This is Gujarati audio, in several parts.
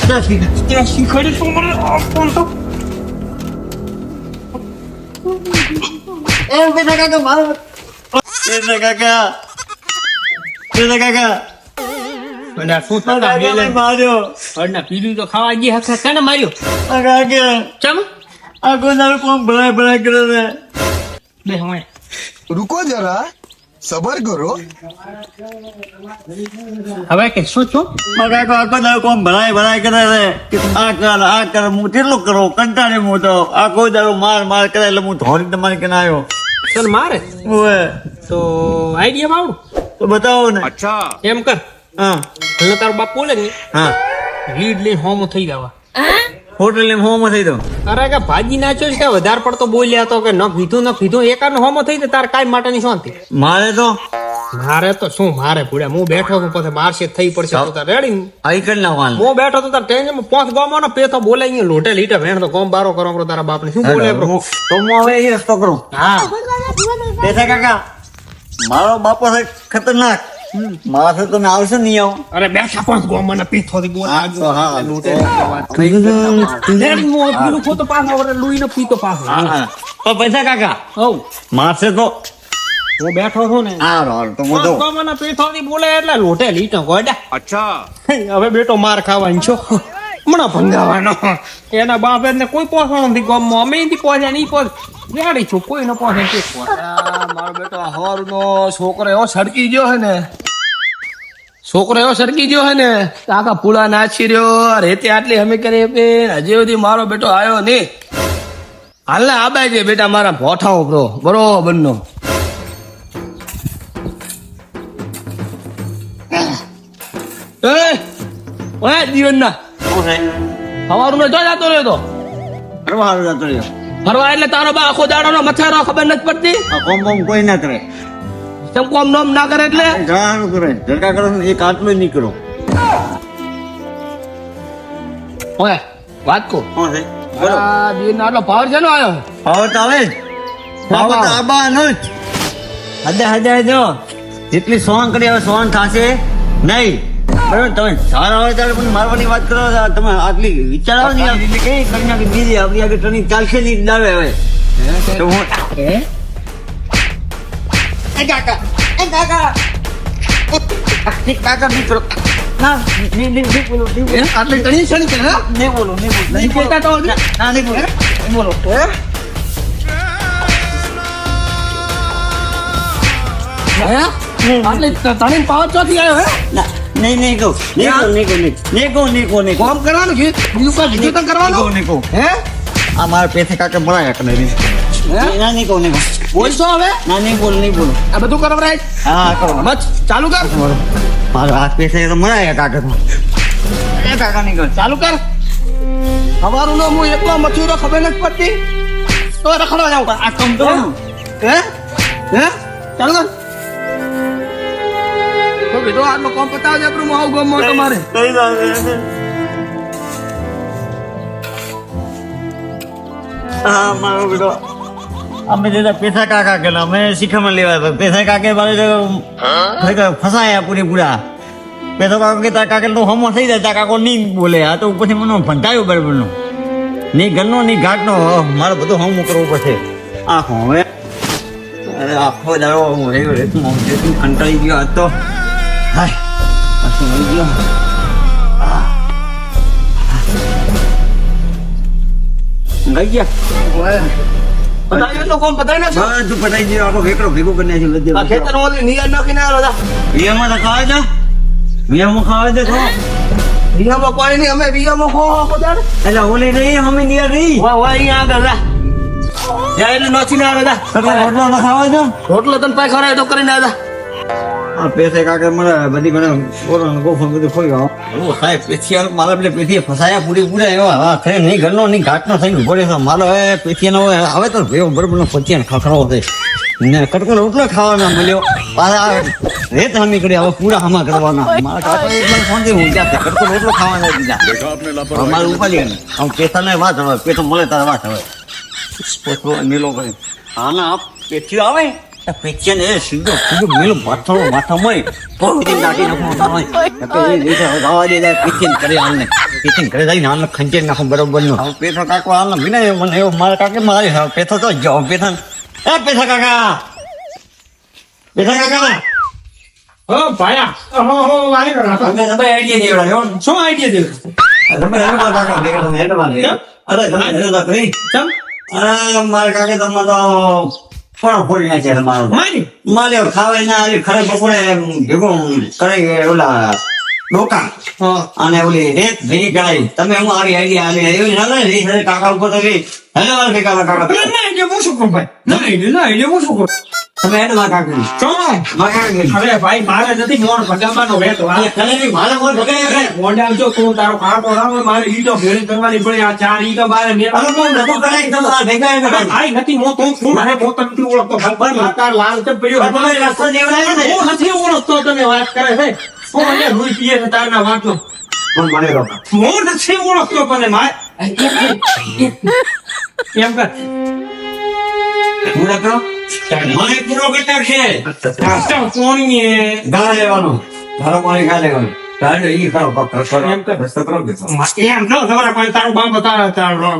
શીખવાડી તું મને ફોન તો એ બેટા કાકા મારો બેટા કાકા અને શું થતા મેલે માર્યો અડના પીડું તો ખાવા ગઈ હશે કેને માર્યો કાકા ચમ આ કોઈ કોમ ભલાય કરે છે બે હવે रुको जरा सबर करो હવે કે શું છો કાકા આખો દાડો કોમ ભલાય કરે છે આ કર હું કેટલું કરો કંટાળે હું તો આખો દાડો માર કરે એટલે હું ધોરી તમારી કે આવ્યો તને મારે ઓએ તો આઈડિયા આવડું તો બતાવો ને એમ કર હા એટલે તારો બાપ બોલે ને હા લીડ લઈને હોમો થઈ જવા હોટલ ને હોમ થઈ દો અરે કે ભાજી નાખ્યો છે કે વધારે પડતો બોલ્યા તો કે ન પીધું એકાદ હોમો થઈ જાય તાર કાંઈ માટેની શાંતિ મારે તો મારે તો શું મારે ભૂડ્યા હું બેઠો છું પછી મારશે થઈ પડશે તો તાર રેડી આઈ કરી નાખવાનું હું બેઠો તો તાર ટેન્શન પોંચ ગામો ને પેતો બોલે અહીંયા લોટે લીટે વેણ તો ગોમ બારો કરો બરો તારા બાપને શું બોલે બ્રો તો હું હવે એ રસ્તો કરું હા પેસા કાકા મારો બાપો છે ખતરનાક મારા તો તમે આવશે નહીં આવો અરે બેઠા પોંચ ગામો ને પીથો થી બોલ હા લોટે રેડી મો પીલું ખોતો પાછો વરે લુઈ ને પીતો પાછો તો પૈસા કાકા હવ મારશે તો હું બેઠો છું ને હાર તો હું દઉં મને પીઠો થી બોલે એટલે લોટે લીટો ગોડા અચ્છા હવે બેટો માર ખાવાનો છો હમણાં ભંગાવાનો એના બાપ ને કોઈ પહોંચવાનો નથી ગામમાં અમે નથી પહોંચ્યા નહીં પહોંચ રેડી છું કોઈ ન પહોંચે કે મારો બેટો હવારનો છોકરો એવો સડકી ગયો હે ને કાકા પુલા નાચી રહ્યો રેતે આટલી અમે કરી હજી સુધી મારો બેટો આવ્યો નહીં હાલ ને આબાય છે બેટા મારા ભોઠાઓ બ્રો બરોબર નો જીવન ના સવારમાં જો જતો રહ્યો તો ફરવા હારું જતો રહ્યો ફરવા એટલે તારો બા આખો દાડો નો મથારો ખબર નથી પડતી આ કોમ બોમ કોઈ ના કરે તેમ કોમ નોમ ના કરે એટલે ઘણાનું કરે ઝડકા કરો ને એક આટલો જ નહીં કરો ઓય વાત કો કોણ છે બોલો આ દીન આટલો પાવર છે નો આવ્યો પાવર તો આવે જ પાવર તો આવવાનો જ હદે જો જેટલી સોન કરી હવે સોન થશે નહીં બરાબર તમે સારા હોય ત્યારે પણ મારવાની વાત કરો તમે આટલી વિચારો નહીં આવતી કઈ કરી નાખી બીજી આપણી આગળ ટ્રેનિંગ ચાલશે નહીં દાવે હવે તો હું કાકા મિત્રો ના નહીં બોલો આટલી ટણી છે ને કે હા નહીં બોલો નહીં કહેતા તો ના નહીં બોલો હે આટલી ટણી પાવર ચોથી આવ્યો હે ના નહીં કહું કોમ કરવાનું છે બીજું કઈ બીજું તો કરવાનું હે આ મારા પેથે કાકે મળાયા કરે ના નહીં કહું બોલશો હવે ના નહીં બોલો આ બધું કરવરાય હા કરો બસ ચાલુ કર મારો હાથ પેથે તો મળાયા કાકે કાકા નહીં કહું ચાલુ કર અમારું નામ હું એકલો મચુરો ખબર નથી પડતી તો રખડવા જાઉં આ કમ તો હે ચાલુ કર તો બીજો આટલો કોમ પતાવજે આપણું હું આવું ગમો તમારે હા મારો બેટો અમે જેના પેથા કાકા કે અમે શીખામણ લેવા હતા પેથા કાકે મારે ફસાયા પૂરેપૂરા પેથો કાકો કે તારા કાકે તો હમો થઈ જાય તારા કાકો નહીં બોલે આ તો પછી મને ભંટાયો બરાબરનો નહીં ઘરનો નહીં ઘાટનો મારે બધું હમું કરવું પડશે આખો હવે અરે આખો દાડો હું રહ્યો રે તું કંટાળી ગયો આજ તો હાય પાછું મળી ગયો ગઈ ગયા પતાવી તો કોમ પતાવી નાખો બધું પટાઈ ગયો આખો વેકડો ભેગો કરી નાખ્યો આ ખેતર ઓલી નિયર નાખીને આવ્યો હતા વિયામાં તો ખાવા દે વિયામાં ખાવા દે તો વિયામાં કોઈ નહીં અમે વિયામાં ખો પતાડ એટલે ઓલી નહીં અમે નિયર નહીં વાહ અહીંયા આગળ જા જાય એટલે નોચી ને આવે જા એટલે રોટલો ન ખાવા દે રોટલો તને પાય ખરાય તો કરીને આવ્યા આ પેસે કાકે મને બધી મને બોલો ગોફો બધું ખોઈ ગયો ઓ સાહેબ પેથિયા મારા એટલે પેથીએ ફસાયા પૂરેપૂરા એવા હા ખરે નહીં ઘરનો નહીં ઘાટનો થઈને ઉભો રહ્યો મારો પેથિયાનો હવે તો ભેગો બરોબરનો પચિયાનો ખખડાવો છે ને કટકો રોટલો ખાવાનો મળ્યો પાછા રેત હમી કરી હવે પૂરા હમા કરવાના મારા કાકા એક મને ફોન થી ઊંઘ્યા છે કટકો રોટલો ખાવાના દીધા મારે ઉપાડી ને આમ પેથાને વાત હવે પેથો મળે તારે વાત હવે પોતો નીલો કરી હા ના પેથિયો આવે પેથિયાને સીધો મેલો માથામાં હોય નાખી નાખવાનું હોય પેથિયાને કરી આમને પીતીને ઘરે જઈને આને ખંચેરી નાખો બરોબર નો હવે પેથો કાકો આને વિના મને એવો મારા કાકે મારી હવે પેથો તો જાઓ પેથા એ પેથા કાકા હો ભાયા હો વાલી કરા તમે આઈડિયા દેવડા હો શું આઈડિયા દેવ તમે મારા કાકા ભેગા તમે હેડ મારે અરે તમે હેડ કરી ચમ મારા કાકે તમે તો પણ ફોડી નાખે તમારો મારી મારે ખાવાય ના આવી ખરે બપોરે ભેગું કરે ઓલા ડોકા હા અને ઓલી રેત ભેગી કરાઈ તમે હું આવી આઈડિયા આલી એવી ના લે કાકા ઉપર તો ગઈ હેલો મારા ભેગા કાકા ના એટલે હું શું કરું ભાઈ ના એટલે હું શું કરું તમે હેડ મારા કાકા ચો મારા કાકા અરે ભાઈ મારે નથી મોણ ભગાવાનો વેતો અરે ખરે નહીં મારા કોઈ ભગાય કરે મોંડા આવજો તું તારો કાંટો રામે મારે ઈટો ભેળી કરવાની પડે આ ચાર ઈટો બારે મેં અરે હું નતો કરાય તમારા ભેગા કરે ભાઈ નથી મો તો હું મને પોતે નથી ઓળખતો ભાઈ માતા લાલ ચપ પડ્યો તમે રસ્તો દેવડાયો ને હું નથી ઓળખતો તમે વાત કરે છે હું મને રૂઈ પીએ છે તારના વાતનો પણ મને રોકા હું નથી ઓળખતો પણ માર એમ કર હું નતો મને પૂરો કરતા છે કાસ્ટા કોણીએ ગાળા લેવાનો ધારો પાણી ગા લેવાનો તારે ઈ ખાવ પકડ કરો એમ કર. રસ્તો કરો દેતો એમ ન તમારા પાસે તારો બાપ તારો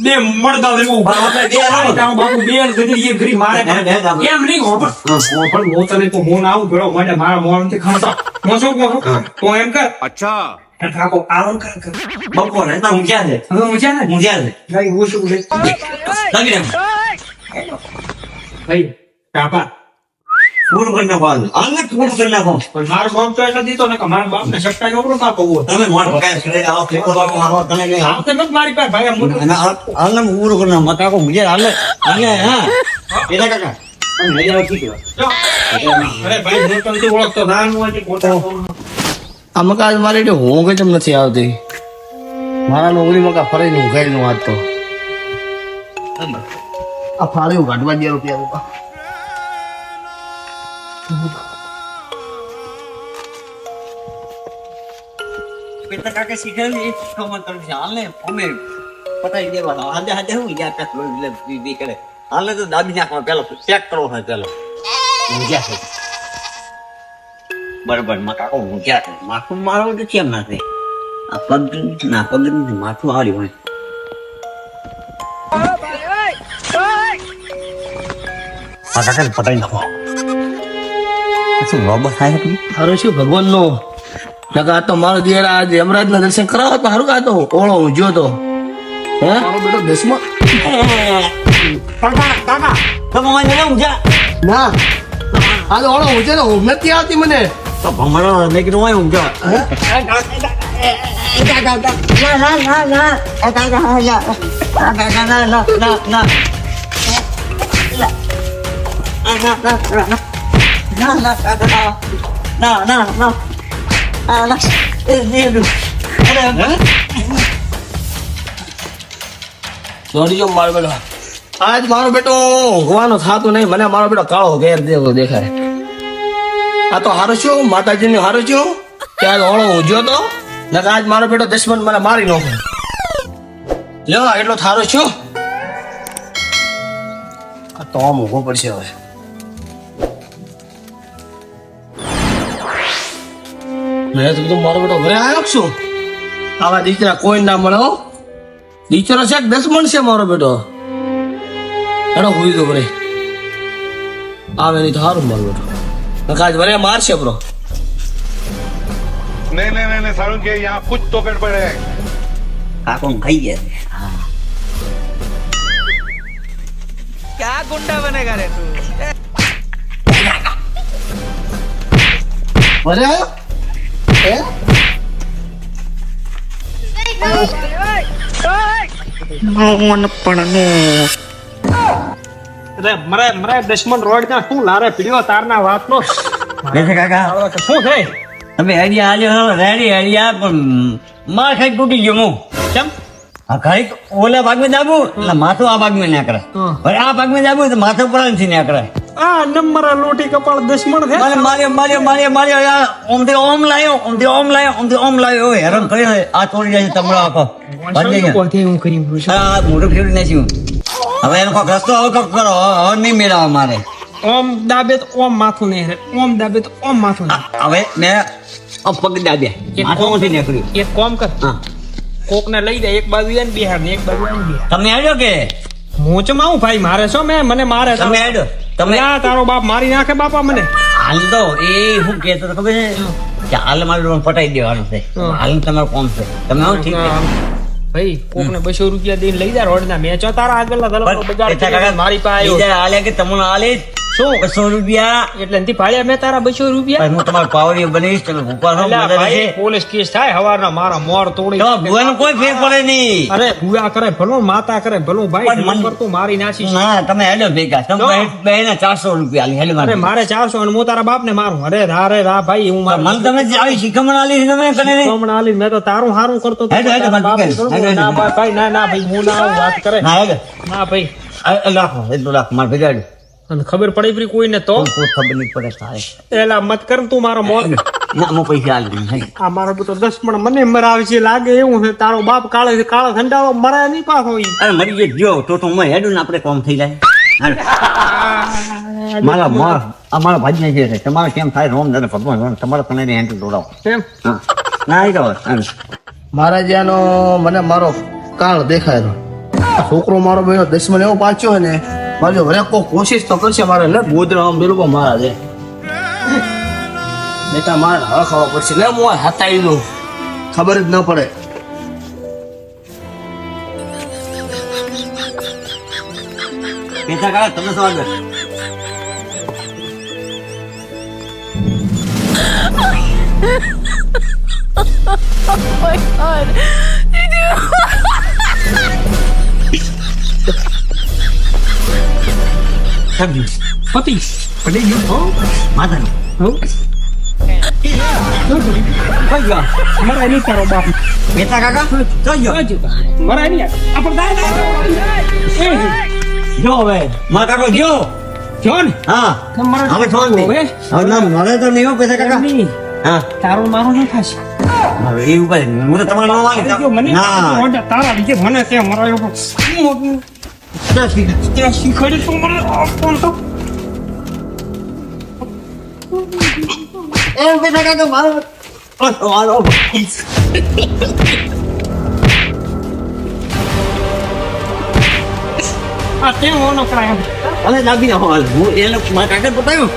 બે મળદા દેવું આપણે બે આવો. તારો બાપુ બે ગધી એ ઘરી મારે હે, હે, હે. એમ નહીં હોપર પણ હું તને તો હું આવું ભેળો મને મારા મોણથી ખાતો હું શું કહું તો એમ કર अच्छा કાકો આરામ કર બપોર હતા હું ક્યાં છે હવે હું છે ને હું ક્યાં છે ભાઈ હું શું બોલે લાગી ભાઈ કાપા પૂરું કરી નાખો આને પૂરું કરી નાખો પણ મારો બાપ તો એટલે દીધો ને કે મારા બાપ ને સટ્ટા નોકરો કાપો તમે મોટ પકાય છે આવો ફેકો બાપો મારો તને કઈ આમ તો નથી મારી પાસે ભાઈ આમ મોટું અને આને પૂરું કરી નાખો મકાકો મુજે હાલે હાલે હા એલા કાકા તમે લઈ આવો ઠીક અરે ભાઈ હું તો નથી ઓળખતો નાનું હોય મોટા આ મકા આજ મારે એટલે ઊંઘ જ નથી આવતી મારા નોકરી મકા ફરીને ઊંઘાઈ નું વાંચતો આ ફાળ્યું કાઢવા દે રૂપિયા રૂપા પેલા કાકા શીખેલી એ શીખવામાં તમે હાલને અમે પતાઈ દેવાનો હાજે હાજે હું યાર કાક એટલે બી કરે હાલને તો દાબી નાખવા પેલો ચેક કરવો હોય પેલો હું ક્યાં છે બરાબર માં કાકો હું ક્યાં છે માથું મારો તો કેમ ના થાય આ પગ ના પગ નથી માથું આવ્યું હોય આ કાકા પતાઈ નાખો શું બાબા થાય તમે હારું શું ભગવાન નો નકા આ તો મારો દિયરા આજે યમરાજ ના દર્શન કરાવો તો હારું કાતો ઓળો હું જો તો હે મારો બેટો દસમો કાકા કાકા તમે મને ઊંઝા ના આ તો ઓળો હું છે ને ઊંઘ નથી આવતી મને તો ભમરો મેં કીધું હોય ઊંઝા દોડીયો મારો બેટો આજ મારો બેટો ઊંઘવાનો થાતો નહીં મને મારો બેટો કાળો ઘેર દેવો દેખાય આ તો હારો છું માતાજી ને હારો છું ત્યાં ઓળો ઊંઝ્યો તો નકર આજ મારો બેટો દુશ્મન મને મારી નાખે લ્યો એટલો થારો છું આ તો આમ ઊભો પડશે હવે મેં તો મારો બેટો ઘરે આવ્યો છું આવા દીકરા કોઈ ના મળે હો દીકરો છે કે દુશ્મન છે મારો બેટો એનો હુઈ ગયો ભરે આવે નહીં તો સારું મારો બેટો નકાજ ભરે મારશે બ્રો नहीं नहीं नहीं नहीं सारुण के यहाँ कुछ तो गड़बड़ है કાકો ખાઈ ગયા હા क्या गुंडा बनेगा रे तू ભરે આવ્યો હે અરે મરે મરે દુશ્મન રોડ ના શું લારે પીડ્યો તારના વાતનો બેસે કાકા શું થાય તમે આઈડિયા આલ્યો રેડી આઈડિયા પણ માર ખાઈ તૂટી ગયો હું કેમ આ ખાઈ ઓલા ભાગમાં દાબુ એટલે માથું આ ભાગમાં ના કરે હવે આ ભાગમાં દાબુ તો માથું પર નથી ના કરે આ નંબર લોટી કપાળ દુશ્મન છે મારે માર્યો યાર ઓમથી ઓમ લાયો ઓમથી ઓમ લાયો હેરાન કરી આ તોડી જાય તમારો આખો બાજી ગયા. હું કરી આ મોઢું ફેરવી નાખ્યું હવે એનો કોઈક રસ્તો હવે કોઈક કરો હવે નહીં મેળાવા મારે ઓમ દાબે તો ઓમ માથું નહીં હરે ઓમ દાબે તો ઓમ માથું નહીં હવે મેં પગ દાબે માથામાંથી નીકળ્યું. એક કોમ કર, હા કોક ને લઈ જાય, એક બાજુ એને બિહાર ને એક બાજુ એને બિહાર. તમે આવ્યો કે હું ચમ આવું ભાઈ, મારે શું મને મારે તમે આવ્યો તમે ના, તારો બાપ મારી નાખે બાપા મને. હાલ તો એ શું કહેતો હતો ખબર છે કે હાલ મારું પટાઈ દેવાનું છે, હાલ તમારું કોમ છે, તમે આવો ઠીક છે. ભાઈ કોક ને 200 રૂપિયા દઈને લઈ જા રોડ ના મેચો તારા આગળ બજાર મારી પાસે આવ્યો. હાલે કે તમને હાલે શું 200 રૂપિયા એટલે નથી ભાડ્યા મેં તારા 200 રૂપિયા. હું તમારો પાવડી બનીશ તમે ભૂપા છો અલ્યા મજા ભાઈ, રહેશે. પોલીસ કેસ થાય હવારના મારા મોર તોડી તો ભુવાનો કોઈ ફેર પડે નહીં. અરે ભૂયા કરે ભલો, માતા કરે ભલો, ભાઈ પણ મન- નંબર તું મારી નાખી. ના તમે હેડો ભેગા તમે બેને 400 રૂપિયા આલી હેડો અરે મારે 400 અને હું તારા બાપ ને મારું. અરે રા ભાઈ, હું મને તમે જે આવી શીખમણ આલી છે તમે કને નહીં? હમણાં આલી મેં તો તારું હારું કરતો હતો. હેડો, હેડો, તારા બાપ હેડો, કરું. હેડો, હેડો. ના ભાઈ, ના ના ભાઈ, હું ના આવું વાત કરે. ના હેડો ના ભાઈ, રાખો એટલું રાખો મારે ભેગા હેડો. અને ખબર પડી પડી કોઈને તો કોઈ ખબર નહીં પડે તારે. એલા મત કર તું મારો મોર. ના હું પૈસા આલી દઉં. હેડો. આ મારો બધો 10 પણ મને મરાવે છે લાગે એવું છે. તારો બાપ કાળો ઠંડાવો મરાય નહીં પાછો ઈ. અરે મરી જે જો તો હું હેડું ને આપણે કોમ થઈ જાય. હાલો. મારા અમારા ભાઈ જે છે તમારે કેમ થાય રોમ દાદા ભગવાન તમારે તને હેન્ડ દોડાવો. કેમ? હા ના આવી જાવ. મારા જ્યાંનો મને મારો કાળ દેખાય તો આ છોકરો મારો બેનો 10 એવો પાછો હોય ને મારી વરે કોઈ કોશિશ તો કરશે મારે લે ગોદરા આમ બિલકુલ મારા દે બેટા મારે હવે ખબર પડશે લે હું હતાઈ દઉં ખબર જ ન પડે. પૈસા કાઢો તમે સ્વાગત. પતિ પડી ગયું હો. માતાનું હો? મરાય નહીં તારો બાપ. પૈસા કાકા જોજો મરાય નહીં. આપણે જો હવે મારા કાકો જો જો ને હા મારો હવે છોડ દે. હવે હવે ના મારે તો નહીં હો પૈસા કાકા. નહીં. હા તારો મારો ન થશે. હવે એવું કરે હું તો તમારે ન જો માંગી મને ના તારા લીધે મને તે મરાયો પણ ત્યાં શીખવાડે તો મને કોણ તો એ પૈસા કાકા મારો મારો આ તે હોનો કરાય. હવે લાગી જાઓ હાલ હું એને મારા કાકા બતાવ્યું